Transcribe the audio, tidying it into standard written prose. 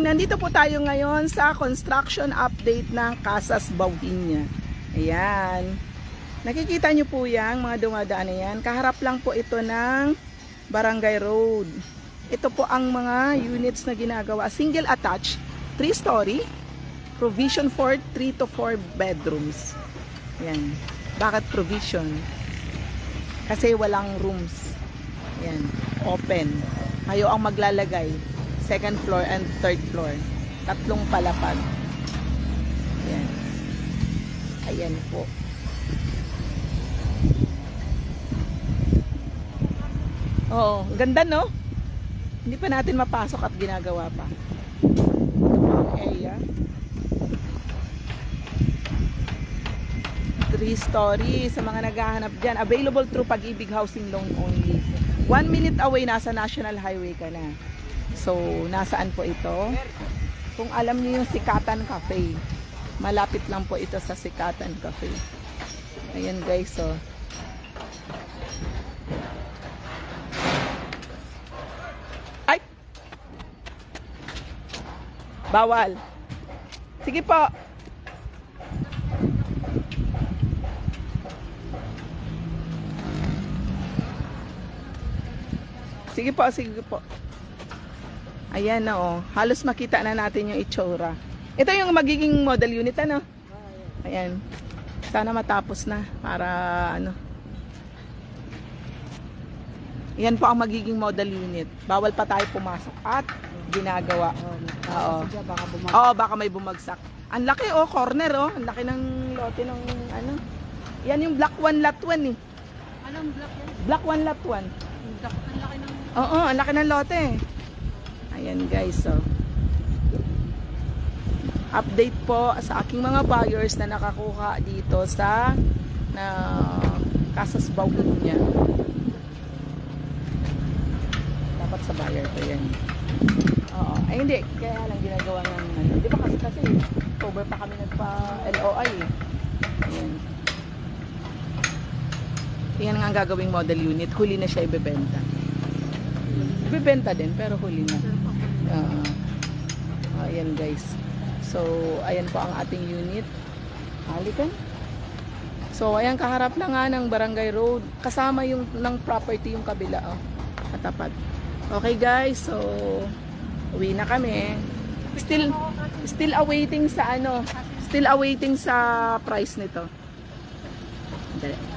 nandito po tayo ngayon sa construction update ng Casas Bauhinia. Ayan. Nakikita nyo po yan, mga dumadaan na yan. Kaharap lang po ito ng Barangay Road. Ito po ang mga units na ginagawa. Single attached, 3-story, provision for 3 to 4 bedrooms. Ayan. Bakit provision? Kasi walang rooms. Ayan. Open. Kayo ang maglalagay. Second floor and third floor. Tatlong palapag. Ayan. Ayan po. Oo, ganda no? Hindi pa natin mapasok at ginagawa pa. Ito po ang area. 3-story sa mga naghahanap dyan. Available through Pag-ibig Housing Loan only. 1 minute away, nasa National Highway ka na. So, nasaan po ito? Kung alam niyo yung Sikatan Cafe, malapit lang po ito sa Sikatan Cafe. Ayan guys, so. Ay! Bawal. Sige po. Sige po, sige po. Ayan na oh, halos makita na natin yung itsura. Ito yung magiging model unit ano? Ayan. Sana matapos na para ano. Yan po ang magiging model unit. Bawal pa tayo pumasok at ginagawa. Oo. Oo, baka may bumagsak. Ang laki oh, corner oh. Ang laki ng lote ng ano. Yan yung block 1 lot 1 eh. Anong block yan? Block 1 lot 1. Ang laki ng... Oo, ang laki ng lote. Ayan guys, so update po sa aking mga buyers na nakakuha dito sa Casas Bauhinia. Dapat sa buyer ko yan. Oo, ay hindi, kaya lang ginagawa ng ano. Di ba kasi October pa kami nagpa-LOI eh. Ayan. Yan nga ang gagawing model unit. Huli na siya ibebenta. Ibebenta din pero huli na. Ayan guys. So, ayan po ang ating unit. Halikan. So, ayan kaharap lang nga ng Barangay Road. Kasama yung ng property yung kabila. Oh, katapat. Okay guys. So, uwi na kami. Still awaiting sa ano. Still awaiting sa price nito. Dali.